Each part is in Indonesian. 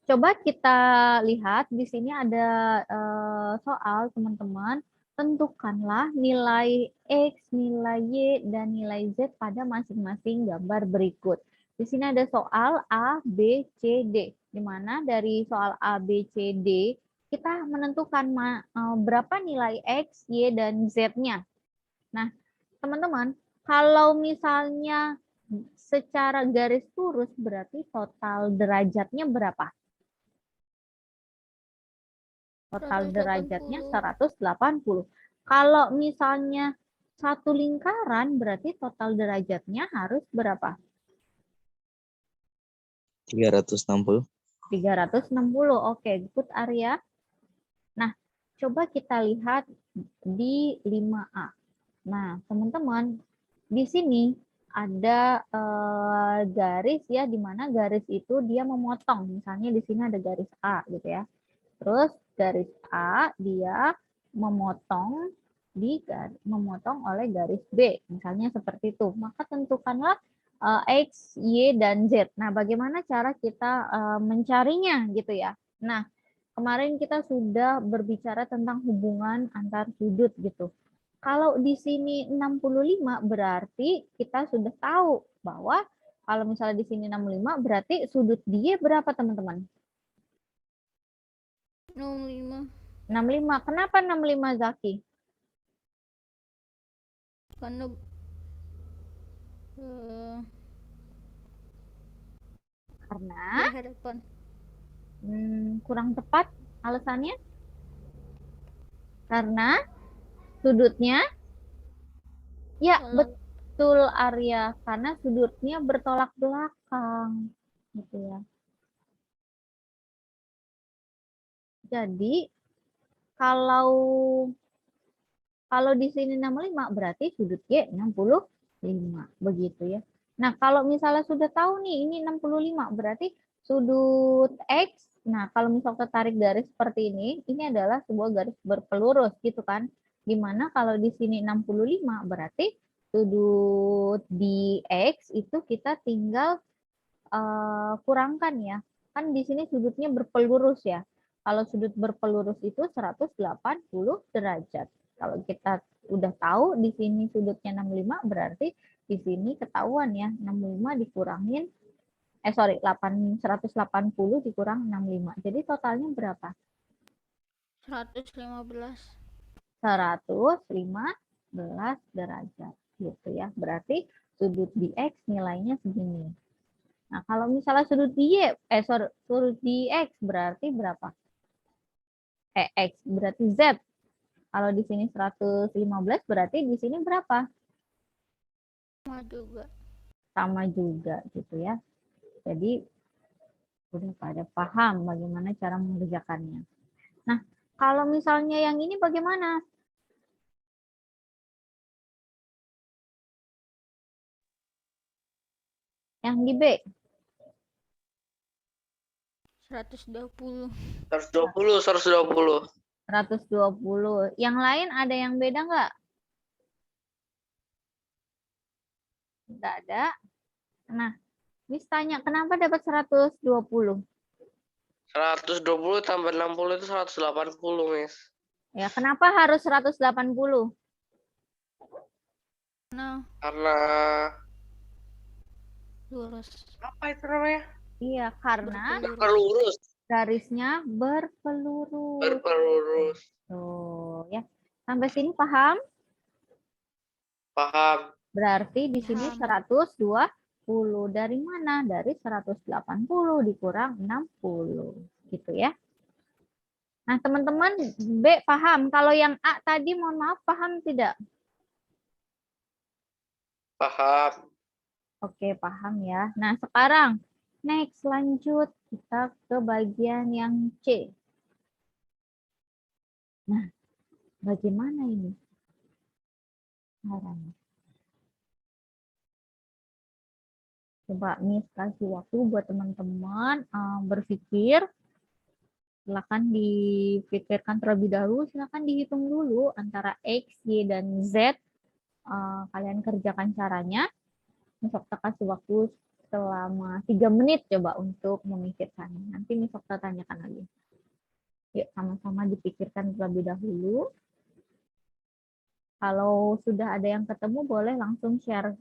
Coba kita lihat di sini ada soal teman-teman. Tentukanlah nilai X, nilai Y, dan nilai Z pada masing-masing gambar berikut. Di sini ada soal A, B, C, D. Di mana dari soal A, B, C, D, kita menentukan berapa nilai X, Y, dan Z-nya. Nah, teman-teman, kalau misalnya secara garis lurus berarti total derajatnya berapa? Total derajatnya 180. Kalau misalnya satu lingkaran, berarti total derajatnya harus berapa? 360. 360. Oke, good Arya. Nah, coba kita lihat di 5A. Nah, teman-teman, di sini ada garis ya, di mana garis itu dia memotong. Misalnya di sini ada garis A gitu ya. Terus garis A dia memotong memotong oleh garis B, misalnya seperti itu. Maka tentukanlah X, Y, dan Z. Nah, bagaimana cara kita mencarinya gitu ya. Nah, kemarin kita sudah berbicara tentang hubungan antar sudut gitu. Kalau di sini 65 berarti kita sudah tahu bahwa kalau misalnya di sini 65 berarti sudut dia berapa teman-teman? 65. 65. Kenapa 65 Zaki? Karena Karena berhadapan. kurang tepat alasannya? Karena sudutnya? Ya, betul Arya. Karena sudutnya bertolak belakang. Gitu ya. Jadi, kalau di sini 65 berarti sudut Y 65. Begitu ya. Nah, kalau misalnya sudah tahu nih ini 65 berarti sudut X. Nah, kalau misalnya tarik garis seperti ini adalah sebuah garis berpelurus gitu kan. Dimana kalau di sini 65 berarti sudut di X itu kita tinggal kurangkan ya. Kan di sini sudutnya berpelurus ya. Kalau sudut berpelurus itu 180 derajat. Kalau kita udah tahu di sini sudutnya 65 berarti di sini ketahuan ya 65 dikurangin 180 dikurang 65. Jadi totalnya berapa? 115. 115 derajat gitu ya. Berarti sudut di X nilainya segini. Nah, kalau misalnya sudut di sudut di X berarti berapa? X berarti Z. Kalau di sini 115 berarti di sini berapa? Sama juga. Sama juga gitu ya. Jadi udah pada paham bagaimana cara mengerjakannya. Nah, kalau misalnya yang ini bagaimana? Yang di B? 120. 120. 120. Yang lain ada yang beda nggak? Nggak ada. Nah, Miss tanya, kenapa dapat 120? 120 tambah 60 itu 180, Miss. Ya, kenapa harus 180? Karena Lurus. apa itu namanya? Iya, karena Berpelurus. garisnya berpelurus. Berpelurus. Tuh, ya. Sampai sini paham? Paham. Berarti di sini 120. Dari mana? Dari 180 dikurang 60. Gitu ya. Nah, teman-teman B paham. Kalau yang A tadi mohon maaf paham tidak? Paham. Oke, paham ya. Nah, sekarang next lanjut kita ke bagian yang C. Nah, bagaimana ini? Caranya. Coba Miss kasih waktu buat teman-teman berpikir. Silakan dipikirkan terlebih dahulu. Silakan dihitung dulu antara X, Y, dan Z. Kalian kerjakan caranya. Miss Okta kasih waktu selama 3 menit coba untuk memikirkannya. Nanti Miss Okta tanyakan lagi. Yuk sama-sama dipikirkan terlebih dahulu. Kalau sudah ada yang ketemu boleh langsung share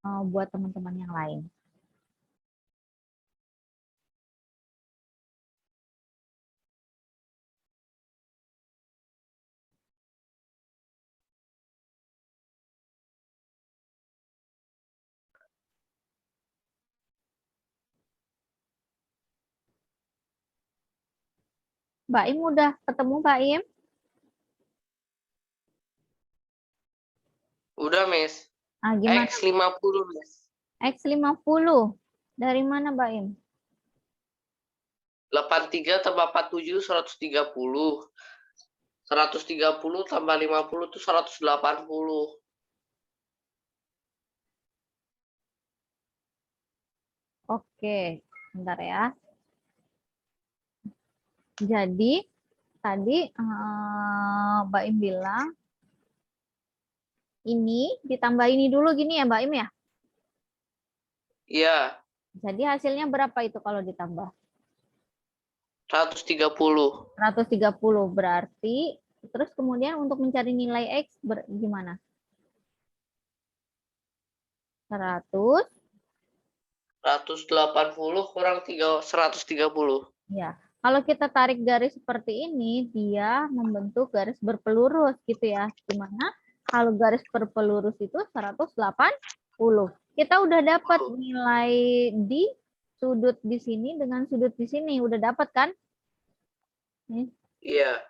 buat teman-teman yang lain. Mbak Im udah ketemu Mbak Im? Udah, Miss. Ah, gimana? X50, Miss. X50. Dari mana Mbak Im? 83 tambah 47, 130. 130 tambah 50 itu 180. Oke, bentar ya. Jadi tadi Mbak Im bilang ini ditambah ini dulu gini ya Mbak Im ya? Iya, Jadi hasilnya berapa itu kalau ditambah? 130. 130 berarti terus kemudian untuk mencari nilai X gimana? 100 180 kurang 130. ya. Kalau kita tarik garis seperti ini, dia membentuk garis berpelurus gitu ya. Dimana kalau garis berpelurus itu 180. Kita udah dapat nilai di sudut di sini dengan sudut di sini. Udah dapat kan? Nih. Iya.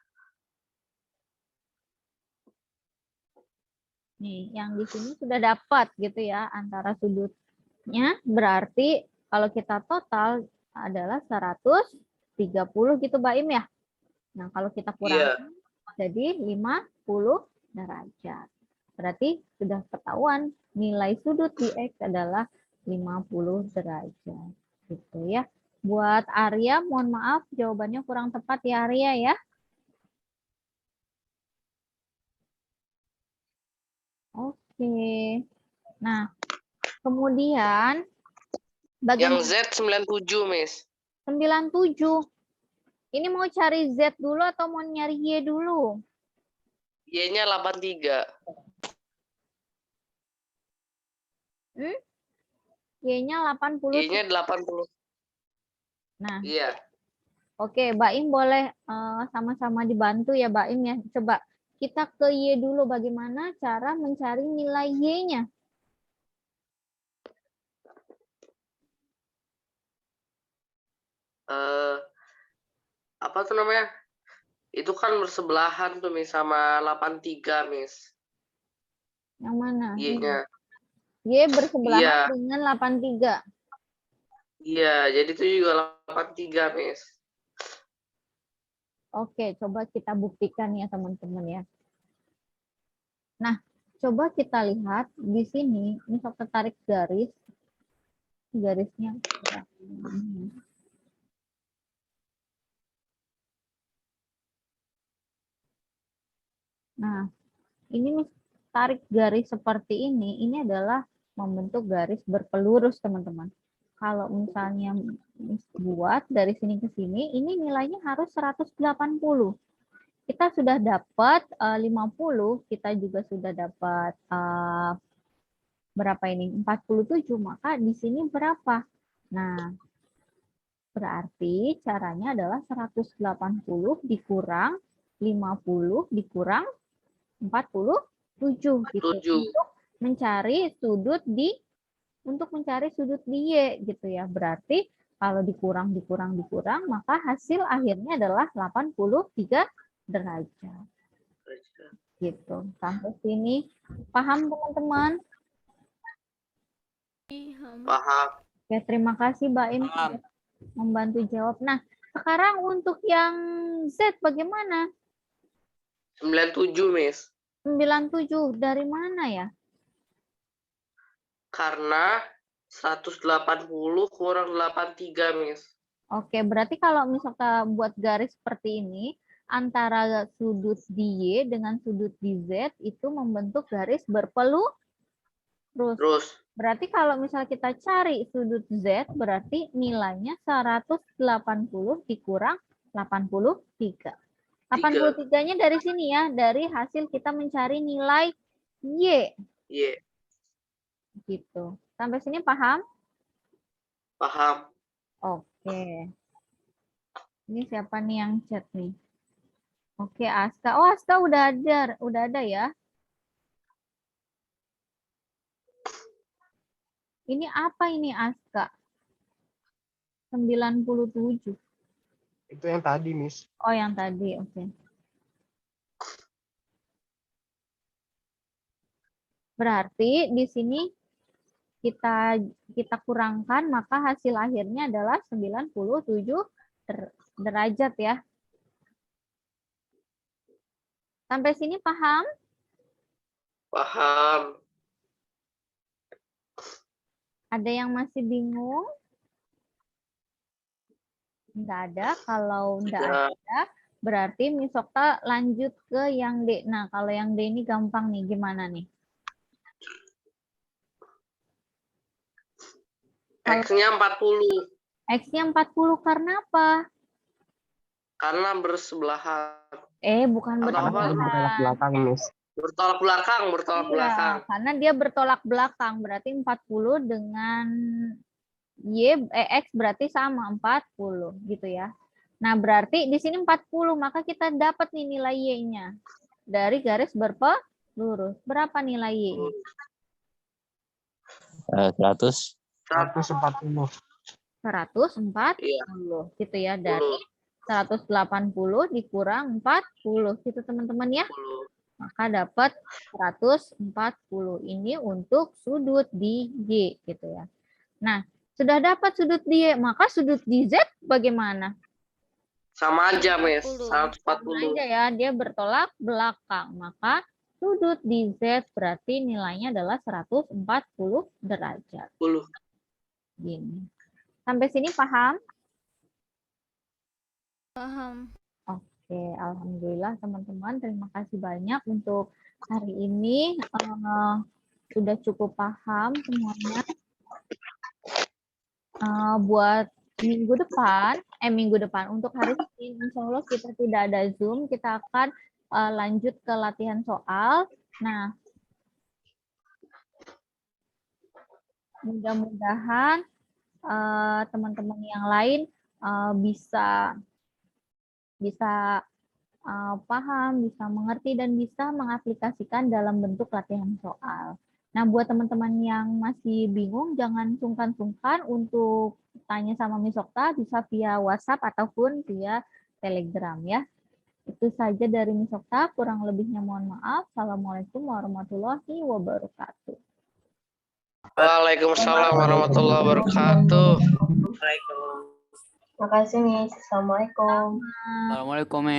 Nih, yang di sini sudah dapat gitu ya antara sudutnya. Berarti kalau kita total adalah 130 gitu Mbak Im ya. Nah, kalau kita Iya. kurang jadi 50 derajat. Berarti sudah ketahuan nilai sudut di X adalah 50 derajat. Gitu ya. Buat Arya, mohon maaf jawabannya kurang tepat ya Arya ya. Oke. Nah, kemudian bagaimana? Yang Z 97, Miss. 97. Ini mau cari Z dulu atau mau nyari Y dulu? Y-nya 83. Y-nya 80. Y-nya 80. Nah, Iya. oke, Mbak Im boleh sama-sama dibantu ya Mbak Im ya. Coba kita ke Y dulu bagaimana cara mencari nilai Y-nya. Apa tuh namanya? Itu kan bersebelahan tuh, Miss, sama 83, Miss. Yang mana? Y-nya. Y bersebelahan Iya. dengan 83. Iya, jadi itu juga 83, Miss. Oke, coba kita buktikan ya teman-teman ya. Nah, coba kita lihat di sini, ini saya tarik garis. Garisnya. Nah, ini tarik garis seperti ini adalah membentuk garis berpelurus, teman-teman. Kalau misalnya buat dari sini ke sini, ini nilainya harus 180. Kita sudah dapat 50, kita juga sudah dapat berapa ini? 47, maka di sini berapa? Nah, berarti caranya adalah 180 dikurang 50 dikurang 47 gitu. 7. Untuk mencari sudut di Y gitu ya. Berarti kalau dikurang maka hasil akhirnya adalah 83 derajat. Gitu. Sampai sini paham teman-teman? Paham. Oke, terima kasih Mbak Im sudah membantu jawab. Nah, sekarang untuk yang Z bagaimana? 97, Miss. 97 dari mana ya? Karena 180 kurang 83, Miss. Oke, berarti kalau misalkan buat garis seperti ini, antara sudut di Y dengan sudut di Z itu membentuk garis berpelurus. Terus Berarti kalau misal kita cari sudut Z, berarti nilainya 180 dikurang 83. 83-nya dari sini ya, dari hasil kita mencari nilai Y. Y. Gitu. Sampai sini paham? Paham. Oke. Ini siapa nih yang chat nih? Oke, Aska. Oh, Aska udah ada ya. Ini apa ini Aska? 97. Itu yang tadi, Miss. Oh, yang tadi. Oke. Berarti di sini kita kurangkan, maka hasil akhirnya adalah 97 derajat ya. Sampai sini paham? Paham. Ada yang masih bingung? Enggak ada. Kalau enggak ada, berarti Miss Okta lanjut ke yang D. Nah, kalau yang D ini gampang nih. Gimana nih? X-nya 40. X-nya 40 karena apa? Karena bersebelahan. Bukan Atau apa? Bertolak bersebelahan. belakang, Miss. Bertolak belakang, bertolak Iya, belakang. karena dia bertolak belakang. Berarti 40 dengan X berarti sama 40 gitu ya. Nah, berarti di sini 40, maka kita dapat nih nilai Y-nya. Dari garis berpelurus. Berapa nilai Y-nya? 100. 140. 140 Iya. gitu ya. Dari 180 dikurang 40 gitu teman-teman ya. 10. Maka dapat 140. Ini untuk sudut di Y gitu ya. Nah, sudah dapat sudut di Y, maka sudut di Z bagaimana? Sama aja, Miss. 40. 140. Aja ya, dia bertolak belakang. Maka sudut di Z berarti nilainya adalah 140 derajat. 10. Gini. Sampai sini paham? Paham. Oke, alhamdulillah teman-teman. Terima kasih banyak untuk hari ini. Sudah cukup paham semuanya. Buat minggu depan untuk hari ini insya Allah kita tidak ada Zoom, kita akan lanjut ke latihan soal. Nah, mudah-mudahan teman-teman yang lain bisa paham, bisa mengerti dan bisa mengaplikasikan dalam bentuk latihan soal. Nah, buat teman-teman yang masih bingung, jangan sungkan-sungkan untuk tanya sama Miss Okta, bisa via WhatsApp ataupun via Telegram ya. Itu saja dari Miss Okta, kurang lebihnya mohon maaf. Assalamualaikum warahmatullahi wabarakatuh. Waalaikumsalam warahmatullahi wabarakatuh. Terima kasih, Miss. Assalamualaikum. Assalamualaikum.